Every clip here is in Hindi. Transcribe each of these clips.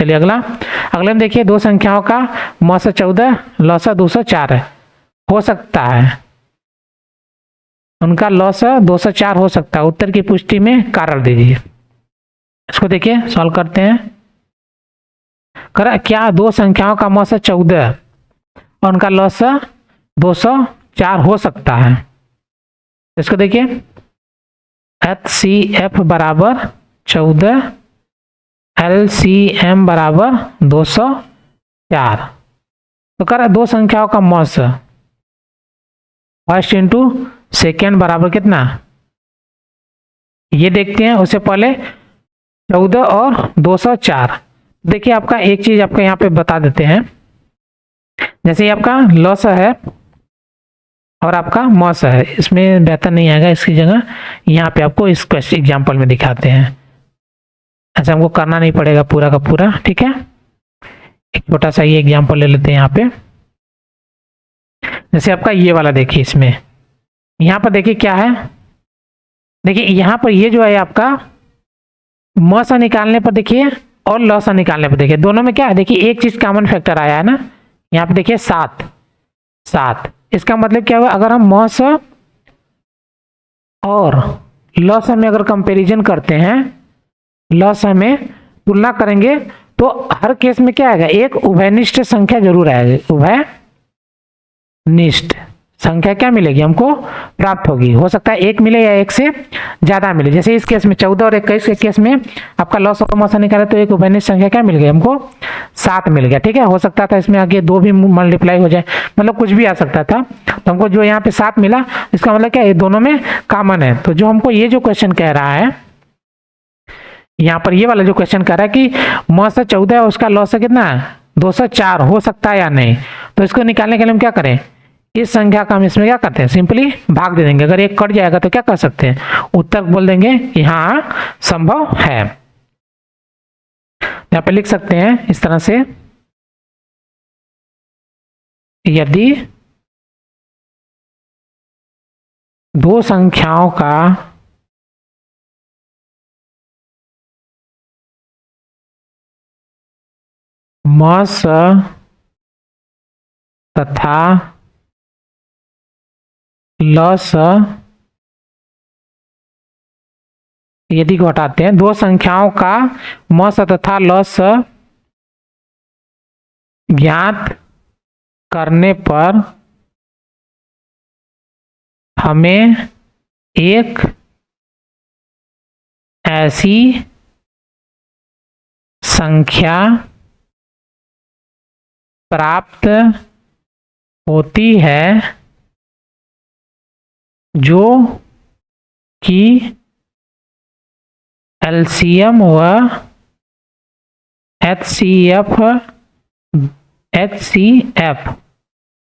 चलिए अगला, अगले में देखिए दो संख्याओं का मौसा 14 लौसा 204 है, हो सकता है उनका लौसा 204 हो सकता है। उत्तर की पुष्टि में कारण दीजिए। इसको देखिए सॉल्व करते हैं। क्या दो संख्याओं का मौसा 14 और उनका लौसा 204 हो सकता है? इसको देखिए HCF बराबर 14 LCM बराबर 204। तो कह रहा है दो संख्याओं का मौसा फर्स्ट इंटू सेकेंड बराबर कितना, ये देखते हैं। उससे पहले 14 और 204। देखिए आपका एक चीज आपका यहाँ पे बता देते हैं, जैसे ये आपका लॉस है और आपका मौसा है, इसमें बेहतर नहीं आएगा, इसकी जगह यहाँ पे आपको इस क्वेश्चन एग्जाम्पल में दिखाते हैं। ऐसा हमको करना नहीं पड़ेगा पूरा का पूरा, ठीक है। एक छोटा सा ये एग्जाम्पल ले लेते हैं यहाँ पे। जैसे आपका ये वाला देखिए, इसमें यहाँ पर देखिए क्या है, देखिए यहाँ पर ये जो है आपका मौसा निकालने पर देखिए और लौसा निकालने पर देखिए, दोनों में क्या है, देखिए एक चीज कॉमन फैक्टर आया है ना, यहाँ पे देखिए 7। इसका मतलब क्या हुआ, अगर हम मौसा और लौसा में अगर कंपैरिजन करते हैं, लौसा में तुलना करेंगे तो हर केस में क्या आएगा, एक उभयनिष्ठ संख्या जरूर आएगी। उभयनिष्ठ संख्या क्या मिलेगी हमको, प्राप्त होगी। हो सकता है एक मिले या एक से ज्यादा मिले। जैसे इस केस में 14 और 21 के केस में आपका लॉस और मौसा निकाला तो एक उभयनिष्ठ संख्या क्या मिल गई हमको, 7 मिल गया, ठीक है। हो सकता था इसमें आगे 2 भी मल्टीप्लाई हो जाए, मतलब कुछ भी आ सकता था। तो हमको जो यहाँ पे 7 मिला, इसका मतलब क्या है, दोनों में कॉमन है। तो जो हमको ये जो क्वेश्चन कह रहा है, यहाँ पर ये वाला जो क्वेश्चन कह रहा है कि मौसा 14 है, उसका लॉस कितना है 204, हो सकता है या नहीं। तो इसको निकालने के लिए हम क्या करें, इस संख्या का हम इसमें क्या करते हैं, सिंपली भाग दे देंगे। अगर एक कट जाएगा तो क्या कर सकते हैं, उत्तर बोल देंगे कि हाँ संभव है। यहाँ पे लिख सकते हैं इस तरह से, यदि दो संख्याओं का मौसा तथा लौसा, यदि को हटाते हैं, दो संख्याओं का मौसा तथा लौसा ज्ञात करने पर हमें एक ऐसी संख्या प्राप्त होती है जो कि एलसीएम व HCF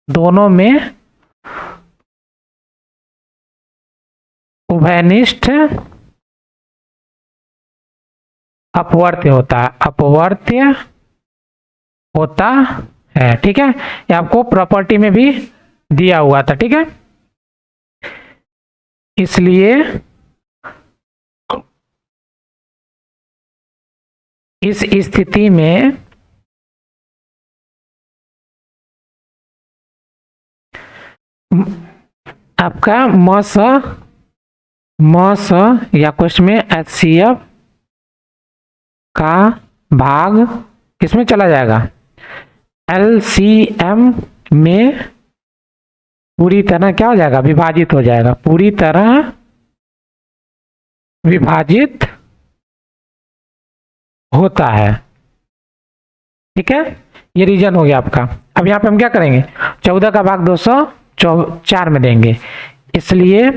दोनों में उभयनिष्ठ अपवर्त्य होता है, ठीक है। ये आपको प्रॉपर्टी में भी दिया हुआ था, ठीक है। इसलिए इस स्थिति में आपका मौसा या क्वेश्चन में HCF का भाग किसमें चला जाएगा, LCM में पूरी तरह क्या हो जाएगा, विभाजित हो जाएगा, पूरी तरह विभाजित होता है, ठीक है। ये रीजन हो गया आपका। अब यहाँ पे हम क्या करेंगे, 14 का भाग 204 में देंगे, इसलिए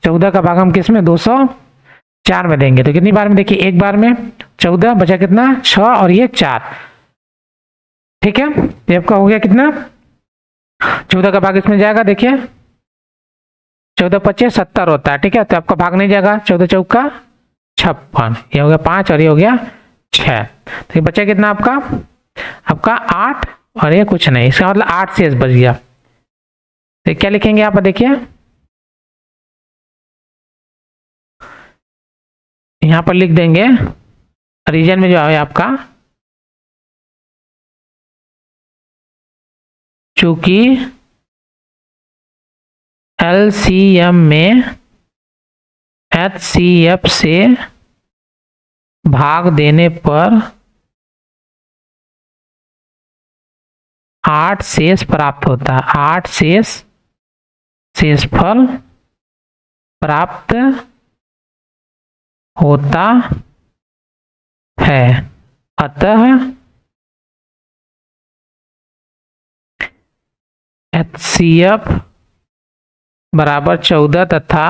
14 का भाग हम किस में 204 में देंगे। तो कितनी बार में, देखिए एक बार में 14 बचा कितना 6 और ये 4, ठीक है। ये आपका हो गया कितना, 14 का भाग इसमें जाएगा, देखिए 14 25 70 होता है, ठीक है। तो आपका भाग नहीं जाएगा, 14 चौका 56, ये हो गया 5 और ये हो गया 6। तो ये बचा कितना आपका 8 और ये कुछ नहीं, इसका मतलब 8 शेष बच गया। तो क्या लिखेंगे आप, देखिए यहाँ पर लिख देंगे, रीजन में जो है आपका चूंकि एलसीएम में एचसीएफ से भाग देने पर 8 शेष प्राप्त होता है। 8 शेषफल प्राप्त होता है। अतः एचसीएफ बराबर 14 तथा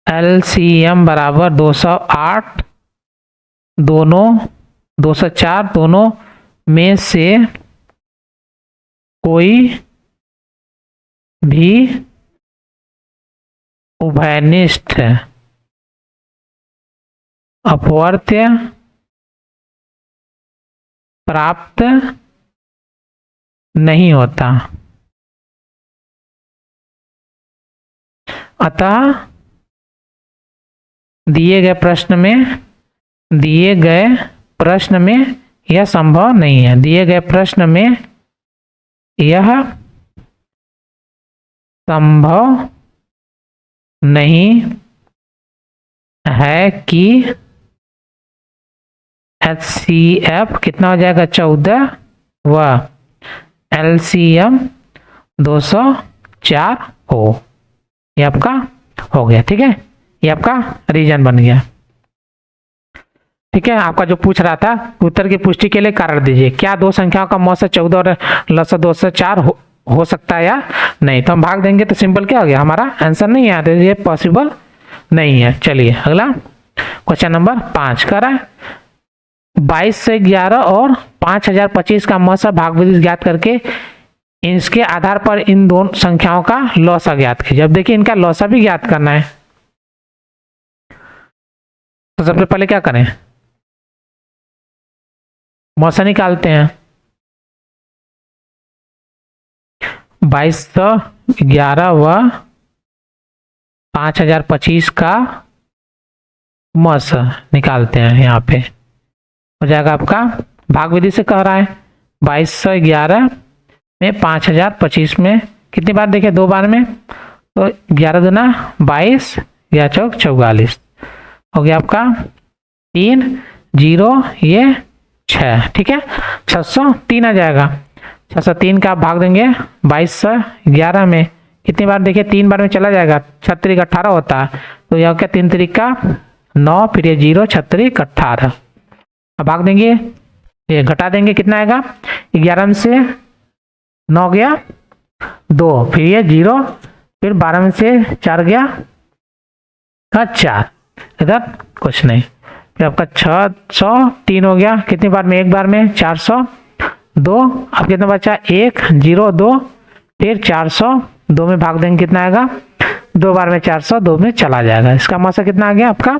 एलसीएम बराबर 208 दोनों 204 दोनों में से कोई भी उभयनिष्ठ अपवर्त्य प्राप्त नहीं होता। अतः दिए गए प्रश्न में यह संभव नहीं है। दिए गए प्रश्न में यह संभव नहीं है कि HCF कितना हो जाएगा 14 व LCM 204 हो। ये आपका हो गया। ठीक है, ये आपका रीजन बन गया। ठीक है, आपका जो पूछ रहा था उत्तर की पुष्टि के लिए कारण दीजिए। क्या दो संख्याओं का मौसा 14 और लसा 204 हो सकता है या नहीं? तो हम भाग देंगे तो सिंपल क्या हो गया, हमारा आंसर नहीं है, तो ये पॉसिबल नहीं है। चलिए अगला क्वेश्चन नंबर 5 कर रहा है 22 से 11 और 5025 का मौसा भाग विधि ज्ञात करके इसके आधार पर इन दोनों संख्याओं का लौसा ज्ञात कीजिए। अब देखिए इनका लौसा भी ज्ञात करना है, तो सबसे पहले क्या करें, मौसा निकालते हैं। 2211 व 5025 का मौसा निकालते हैं। यहाँ पे हो जाएगा आपका भाग विधि से कह रहा है 2211 में 5025 में कितनी बार देखिए, 2 बार में, तो 11 दूना 22 या चौक 44 हो गया आपका 3 0 ये 6। ठीक है, 603 आ जाएगा। 603 का आप भाग देंगे 2211 में कितनी बार देखिए, 3 बार में चला जाएगा, 6 3 18 होता है, तो यह क्या 3 3 का 9 फिर ये 0 6 3 18। अब भाग देंगे, ये घटा देंगे, कितना आएगा 11 में से 9 गया 2, फिर ये 0, फिर 12 में से 4 गया का 4, इधर कुछ नहीं, फिर आपका 603 हो गया, कितनी बार में, एक बार में 402। अब कितना बचा 1 0 2, फिर 402 में भाग देंगे, कितना आएगा 2 बार में 402 में चला जाएगा। इसका मौसा कितना आ गया आपका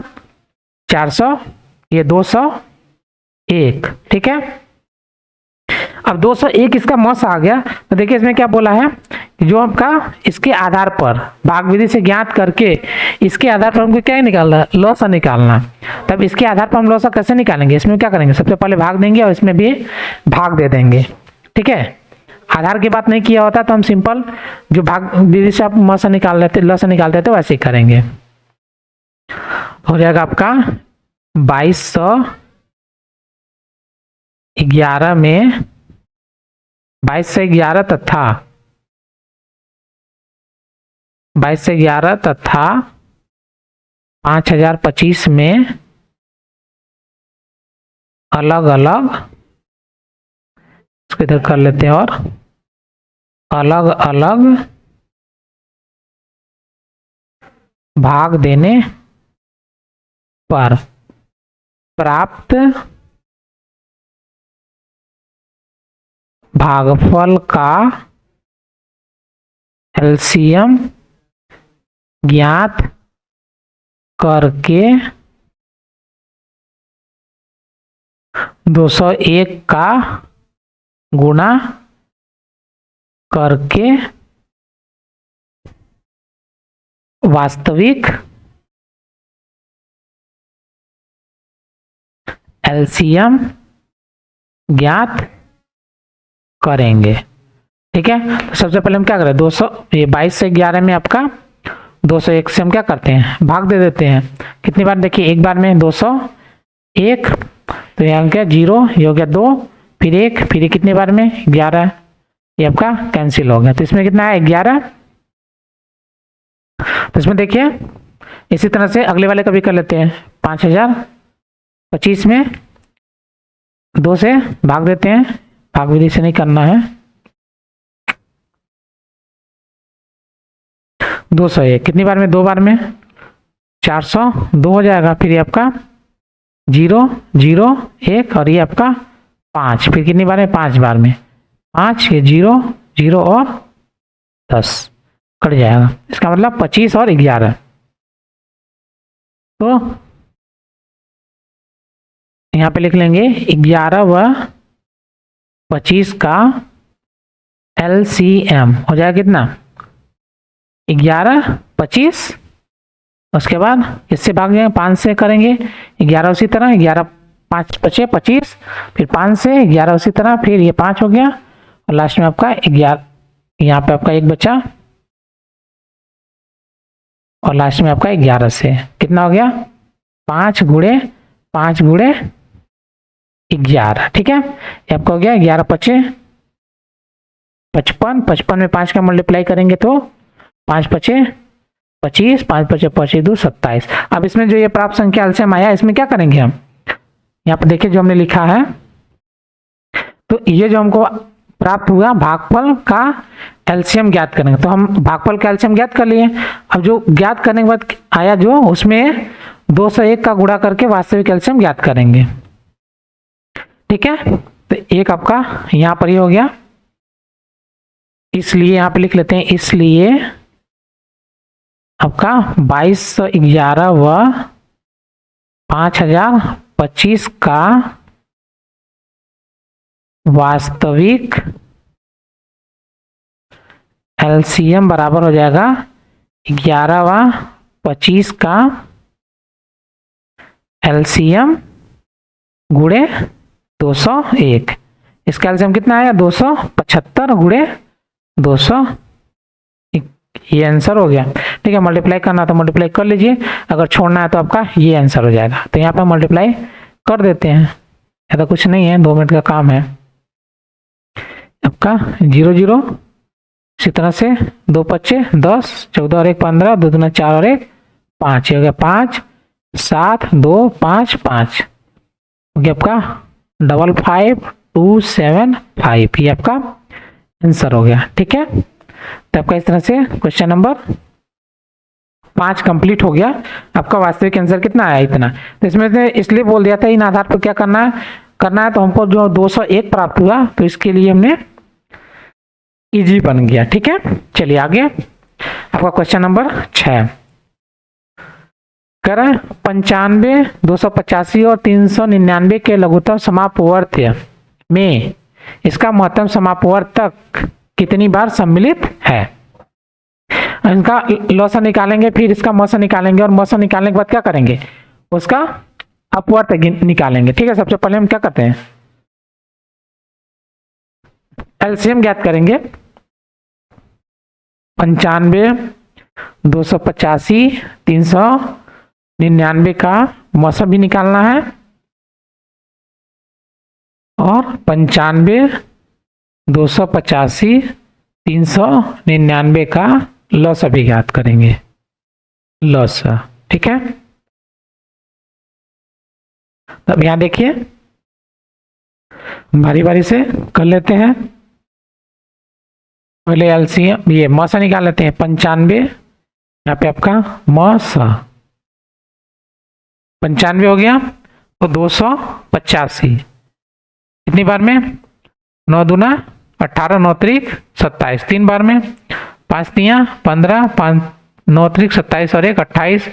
400, ये 201। ठीक है, अब 201 इसका मौसा आ गया, तो देखिए इसमें क्या बोला है कि जो आपका इसके आधार पर भाग विधि से ज्ञात करके इसके आधार पर हमको क्या निकालना, लौसा निकालना। तब इसके आधार पर हम लौसा कैसे निकालेंगे, इसमें क्या करेंगे, सबसे पहले भाग देंगे और इसमें भी भाग दे देंगे। ठीक है, आधार की बात नहीं किया होता तो हम सिंपल जो भाग विधि से आप मौसा निकाल लेते, लौसा निकाल देते, वैसे ही करेंगे। हो जाएगा आपका 2211 में 22 से 11 तथा 5025 में अलग अलग, इसको इधर कर लेते हैं, और अलग अलग भाग देने पर प्राप्त भागफल का एलसीएम ज्ञात करके 201 का गुणा करके वास्तविक एलसीएम ज्ञात करेंगे। ठीक है, तो सबसे पहले हम क्या करें, 200 ये 22 से 11 में आपका 201 से हम क्या करते हैं, भाग दे देते हैं। कितनी बार, देखिए एक बार में 201, तो यहाँ क्या 0, ये हो गया 2, फिर 1, फिर ये कितने बार में 11, ये आपका कैंसिल हो गया। तो इसमें कितना है 11। तो इसमें देखिए इसी तरह से अगले वाले का भी कर लेते हैं। 5025 में 2 से भाग देते हैं, भाग विधि से नहीं करना है। 201 कितनी बार में, 2 बार में 402 हो जाएगा। फिर ये आपका 0 0 1 और ये आपका 5, फिर कितनी बार में, 5 बार में 5, ये 0 0 और 10 कट जाएगा। इसका मतलब 25 और 11। तो यहाँ पे लिख लेंगे 11 व 25 का LCM हो जाएगा कितना, 11 25, उसके बाद इससे भाग जाएंगे, 5 से करेंगे 11 उसी तरह, 11 5 बचे 25, फिर 5 से 11 उसी तरह, फिर ये 5 हो गया और लास्ट में आपका 11, यहाँ पे आपका 1 बचा और लास्ट में आपका 11 से कितना हो गया, 5 गुणे 5 गुणे 11। ठीक है, ये आपका हो गया 11 पचे 55, 55 में 5 का मल्टीप्लाई करेंगे तो 5 पचे 25, 5 पचे 25 2 27। अब इसमें जो ये प्राप्त संख्या एलसीएम आया, इसमें क्या करेंगे हम, यहाँ पे देखिए जो हमने लिखा है, तो ये जो हमको प्राप्त हुआ भागफल का एलसीएम ज्ञात करेंगे। तो हम भागफल का एलसीएम ज्ञात कर लिए। अब जो ज्ञात करने के बाद आया जो, उसमें 201 का गुणा करके वास्तविक एलसीएम ज्ञात करेंगे। ठीक है, तो एक आपका यहाँ पर ही हो गया, इसलिए यहाँ पे लिख लेते हैं, इसलिए आपका 2211 व 5025 का वास्तविक एलसीएम बराबर हो जाएगा 11 व 25 का एलसीएम गुणे 201। इसका एलसीएम कितना आया, 275 गुणे 200, ये आंसर हो गया। ठीक है, मल्टीप्लाई करना तो मल्टीप्लाई कर लीजिए, अगर छोड़ना है तो आपका ये आंसर हो जाएगा। तो यहाँ पर मल्टीप्लाई कर देते हैं, ऐसा कुछ नहीं है, 2 मिनट का काम है। आपका 0 0, इसी तरह से 2 पच्चे 10, 14 और 1 15, 2 दूना 4 और 1 5, ये हो गया 5 7 2 5 5, हो गया आपका 55275, ये आपका आंसर हो गया। ठीक है, तो आपका इस तरह से क्वेश्चन नंबर 5 कंप्लीट हो गया। आपका वास्तविक आंसर कितना आया, इतना। तो इसमें से इसलिए बोल दिया था इन आधार पर क्या करना है, तो हमको जो 201 प्राप्त हुआ, तो इसके लिए हमने इजी बन गया। ठीक है, चलिए आगे आपका क्वेश्चन नंबर 6 कह रहा है 95 285 और 399 के लघुत्तम समापवर्त्य में इसका महत्तम समापवर्तक कितनी बार सम्मिलित है। इनका लॉसा निकालेंगे, फिर इसका मौसा निकालेंगे, और मौसा निकालने के बाद क्या करेंगे, उसका अपवर्त निकालेंगे। ठीक है, सबसे पहले हम क्या करते हैं, एलसीएम ज्ञात करेंगे। 95 285 399 का मौसा भी निकालना है, और 95 285 399 का लॉसा भी ज्ञात करेंगे, लॉसा। ठीक है, अब यहां देखिए बारी बारी से कर लेते हैं। पहले एलसीएम ये मौसा निकाल लेते हैं। 95 यहाँ पे आपका मौसा 95 हो गया, तो 285 कितनी बार में, 9 दूना 18 9 त्रिक 27, 3 बार में, 5 तिया 15 5 9 त्रिक 27 और 1 28,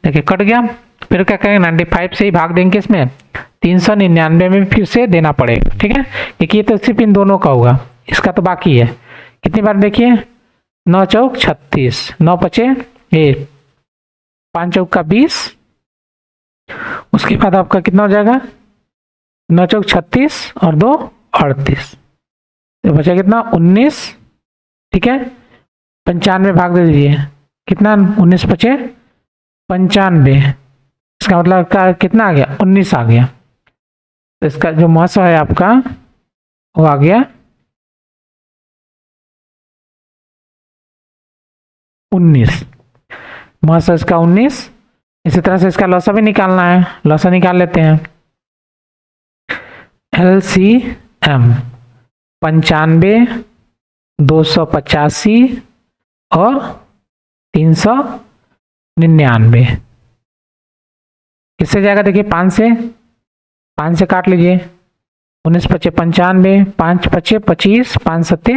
देखिए कट गया। फिर क्या करेंगे, 95 से ही भाग देंगे, इसमें 399 में फिर से देना पड़ेगा। ठीक है, क्योंकि ये तो सिर्फ इन दोनों का होगा, इसका तो बाकी है। कितनी बार देखिए, 9 चौक 36, 9 पचे 1, 5 चौक का 20, उसके बाद आपका कितना हो जाएगा, 9 चौक 36 और 2 38, तो बचा कितना 19, ठीक है। 95 भाग दे दीजिए, कितना 19 बचे 95, इसका मतलब का कितना आ गया 19 आ गया। तो इसका जो महत्व है आपका वो आ गया 19, महत्व इसका 19। इसी तरह से इसका लौसा भी निकालना है, लौसा निकाल लेते हैं। LCM 95, 285 और 399 किससे जाएगा देखिए 5 से काट लीजिए। 19 पचे 95, 5 पचे 25, 5 सत्ते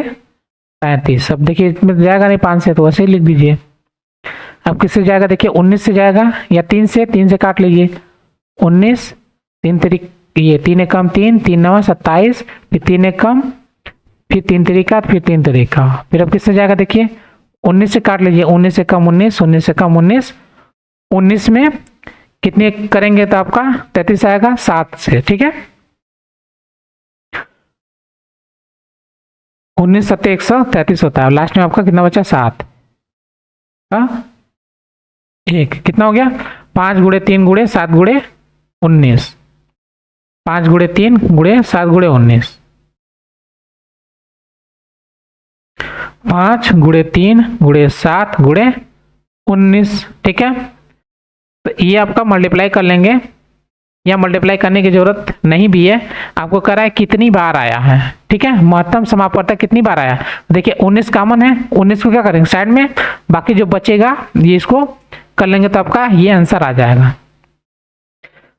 35। अब देखिए इसमें जाएगा नहीं 5 से, तो वैसे ही लिख दीजिए। अब किससे जाएगा देखिए 19 से जाएगा या 3 से काट लीजिए। 19 3 तरीक ये 3 एकम 3, 3 9 27, फिर 3 एकम, फिर 3 तरीका, फिर 3 तरीका। फिर अब किससे जाएगा देखिए 19 से काट लीजिए। 19 एकम 19, 19 एकम 19, 19 में कितने करेंगे तो आपका 33 आएगा 7 से, ठीक है। 19 सत्ते 133 होता है, लास्ट में आपका कितना बचा 7 का 1, कितना हो गया 5 गुणे 3 गुणे 7 गुणे 19, 5 गुणे 3 गुणे 7 गुणे 19, 5 गुणे 3 गुणे 7 गुणे 19, ठीक है। तो ये आपका मल्टीप्लाई कर लेंगे, या मल्टीप्लाई करने की जरूरत नहीं भी है, आपको कह रहा है कितनी बार आया है, ठीक है। महत्तम समापवर्तक कितनी बार आया, देखिए 19 कॉमन है, 19 को क्या करेंगे साइड में, बाकी जो बचेगा ये इसको कर लेंगे तो आपका ये आंसर आ जाएगा।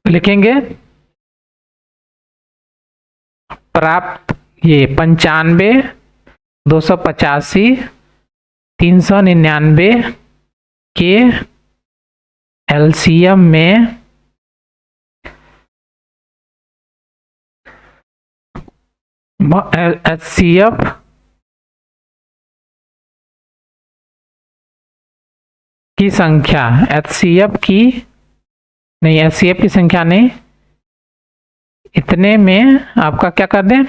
लिखेंगे प्राप्त ये 95, 285, 399 के LCM में HCF की संख्या, HCF की नहीं, HCF की संख्या नहीं, इतने में आपका क्या कर दें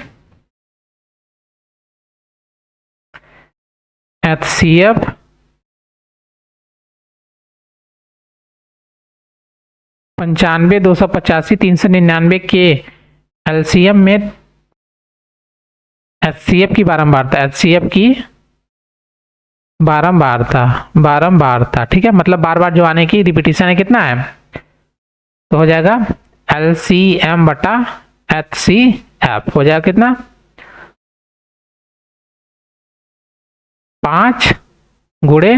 HCF पंचानवे 285 399 के LCM में HCF की बारंबारता, ठीक है। मतलब बार बार जो आने की रिपीटिशन है कितना है, तो हो जाएगा LCM बटा HCF हो जाएगा कितना 5 गुणे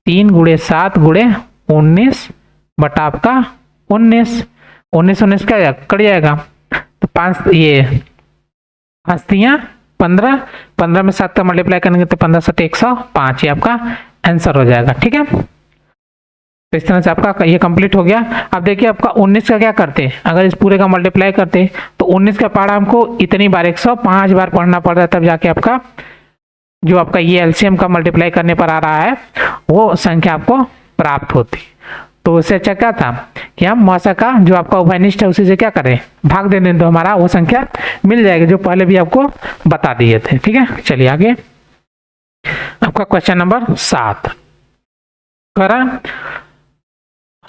3 गुणे 7 गुणे 19 बटा आपका 19, 19 क्या कट जाएगा, तो 5 ये 15, 15 में 7 का मल्टीप्लाई करेंगे तो 15 7 105, ये आपका आंसर हो जाएगा, ठीक है। तो इस तरह से आपका ये कंप्लीट हो गया। अब देखिए आपका 19 का क्या करते, अगर इस पूरे का मल्टीप्लाई करते तो 19 का पढ़ा हमको इतनी बार 105 बार पढ़ना पड़ता है, तब जाके आपका जो आपका ये एलसीएम का मल्टीप्लाई करने पर आ रहा है वो संख्या आपको प्राप्त होती। तो उससे अच्छा क्या था कि हम मौसा का जो आपका उभयनिष्ठ है उसी से क्या करें भाग दे दें, तो हमारा वो संख्या मिल जाएगी जो पहले भी आपको बता दिए थे, ठीक है। चलिए आगे आपका क्वेश्चन नंबर 7 करा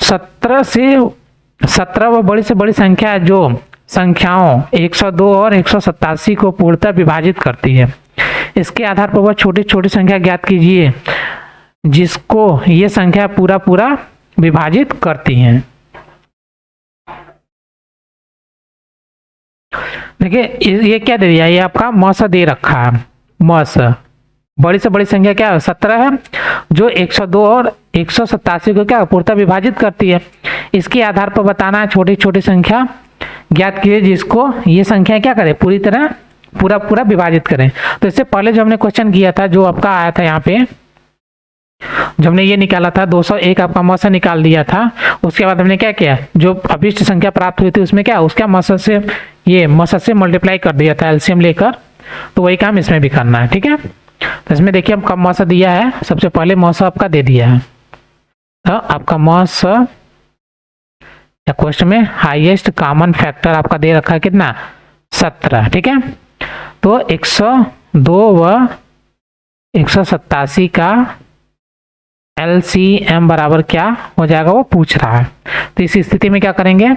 17 वो बड़ी से बड़ी संख्या है जो संख्याओं 102 और 187 को पूर्णतः विभाजित करती है। इसके आधार पर वह छोटी छोटी संख्या ज्ञात कीजिए जिसको ये संख्या पूरा पूरा विभाजित करती हैं। देखिए ये क्या दे दिया, ये आपका मौसा दे रखा है। मौसा बड़ी से बड़ी संख्या क्या है 17 है जो 102 और 187 को क्या पूर्णतः विभाजित करती है। इसके आधार पर बताना है छोटी छोटी संख्या ज्ञात कीजिए जिसको ये संख्या क्या करे पूरी तरह पूरा विभाजित करें। तो इससे पहले जो हमने क्वेश्चन किया था जो आपका आया था यहाँ पे जब हमने ये निकाला था 201 आपका मौसा निकाल दिया था, उसके बाद हमने क्या किया जो अभिष्ट संख्या प्राप्त हुई थी उसमें क्या उसका मौसा से ये मौसा से मल्टीप्लाई कर दिया था एलसीएम लेकर, तो वही काम इसमें भी करना है, ठीक है। तो इसमें देखिए हम कब मौसा दिया है, सबसे पहले मौसा आपका दे दिया है, तो आपका मौसा या क्वेश्चन में हाईएस्ट कॉमन फैक्टर आपका दे रखा है कितना 17, ठीक है। तो 2 व 187 का LCM बराबर क्या हो जाएगा वो पूछ रहा है। तो इस स्थिति में क्या करेंगे,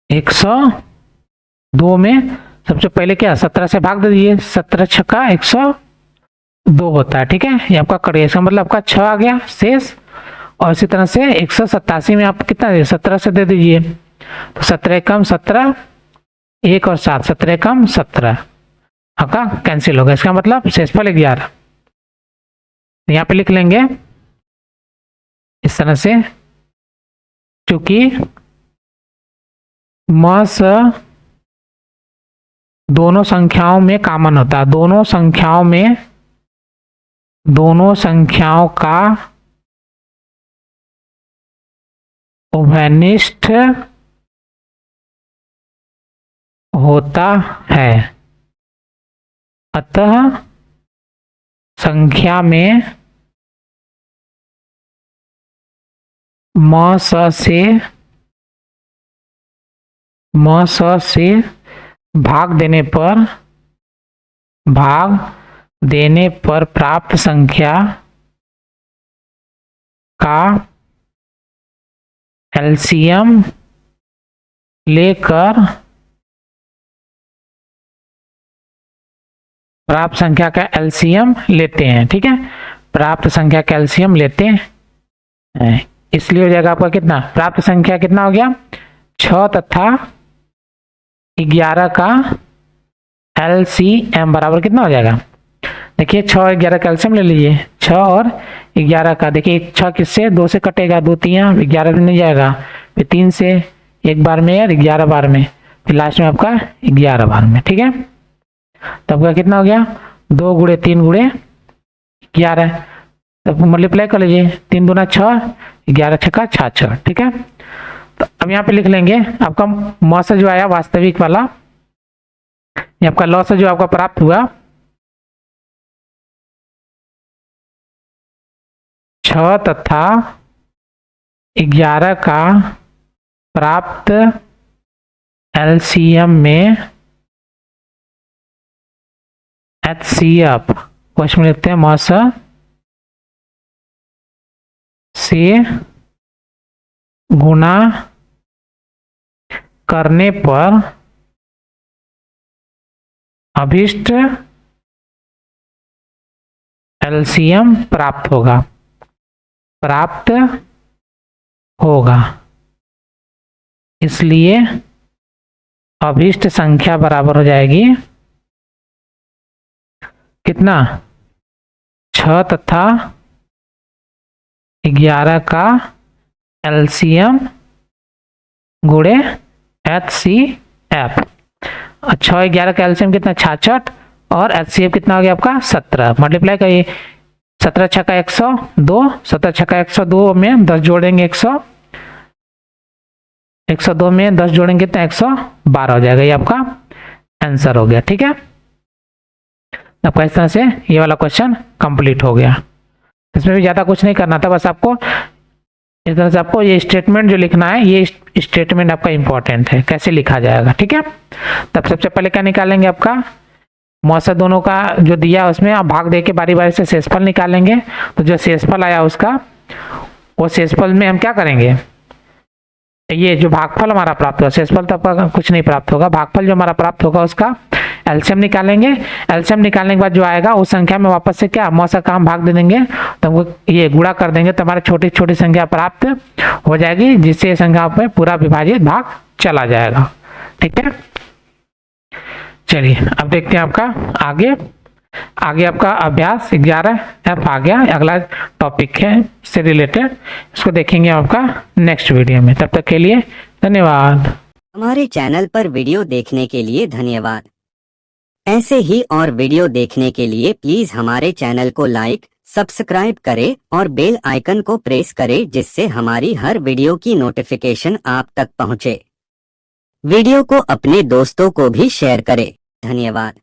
102 में सबसे पहले क्या 17 से भाग दे दीजिए, 17 छक्का 102 होता है। ठीक है, ये आपका करिए, इसका मतलब आपका 6 आ गया शेष। और इसी तरह से 187 में आप कितना दे 17 से दे दीजिए, तो 17 कम 17 1 और 7, 17 कम 17 आपका कैंसिल होगा। इसका मतलब शेषफल 11। यहाँ पे लिख लेंगे इस तरह से, चूंकि म स दोनों संख्याओं में कॉमन होता है, दोनों संख्याओं का उभयनिष्ठ होता है, अतः संख्या में म से भाग देने पर प्राप्त संख्या का एलसीएम लेकर प्राप्त संख्या का एलसीएम लेते हैं। ठीक है, प्राप्त संख्या का एलसीएम लेते हैं, इसलिए हो जाएगा आपका कितना, प्राप्त संख्या कितना हो गया 6 तथा 11 का एलसीएम बराबर कितना हो जाएगा। देखिए 6 और 11 का एलसीएम ले लीजिए, 6 और 11 का, देखिए 6 किससे 2 से कटेगा, 2 3 11 में नहीं जाएगा, फिर 3 से एक बार में और 11 बार में, फिर लास्ट में आपका 11 बार में। ठीक है, तब का कितना हो गया 2 गुणे 3 गुणे 11, तब मल्टीप्लाई कर लीजिए, 3 दूना 6, 11 छक्का 66। ठीक है, तो अब यहाँ पे लिख लेंगे आपका म से जो आया वास्तविक वाला, ये आपका लॉ से जो आपका प्राप्त हुआ 6 तथा 11 का प्राप्त एलसीएम में HCF क्वेश्चन में लिखते हैं म से गुणा करने पर अभिष्ट एलसीएम प्राप्त होगा, इसलिए अभिष्ट संख्या बराबर हो जाएगी कितना 6 तथा 11 का एलसीएम गुणे HCF। 6 11 का एलसीएम कितना 66 और HCF कितना हो गया आपका 17, मल्टीप्लाई करिए, 17 छक्का 102, 17 छक्का 102 में 10 जोड़ेंगे 102 में 10 जोड़ेंगे तो 112 हो जाएगा, ये आपका आंसर हो गया। ठीक है, आपका इस तरह से ये वाला क्वेश्चन कंप्लीट हो गया। इसमें भी ज़्यादा कुछ नहीं करना था, बस आपको इस तरह से आपको ये स्टेटमेंट जो लिखना है, ये स्टेटमेंट आपका इंपॉर्टेंट है, कैसे लिखा जाएगा। ठीक है, तब सबसे पहले क्या निकालेंगे, आपका मौसा दोनों का जो दिया उसमें आप भाग दे के बारी बारी से शेषफल निकालेंगे। तो जो शेषफल आया उसका, वो शेषफल में हम क्या करेंगे, ये जो भागफल हमारा प्राप्त होगा, शेषफल तो आपका कुछ नहीं प्राप्त होगा, भागफल जो हमारा प्राप्त होगा उसका एलसीएम निकालेंगे। एलसीएम निकालने के बाद जो आएगा उस संख्या में वापस से क्या मौसा का हम भाग दे देंगे, तो ये गुणा कर देंगे, तो हमारी छोटी छोटी संख्या प्राप्त हो जाएगी, जिससे संख्या में पूरा विभाजित भाग चला जाएगा। ठीक है, चलिए अब देखते हैं आपका आगे आपका अभ्यास 11F आ गया, अगला टॉपिक है इससे रिलेटेड, इसको देखेंगे आपका नेक्स्ट वीडियो में। तब तक के लिए धन्यवाद। हमारे चैनल पर वीडियो देखने के लिए धन्यवाद। ऐसे ही और वीडियो देखने के लिए प्लीज हमारे चैनल को लाइक, सब्सक्राइब करें और बेल आइकन को प्रेस करें, जिससे हमारी हर वीडियो की नोटिफिकेशन आप तक पहुंचे। वीडियो को अपने दोस्तों को भी शेयर करें। धन्यवाद।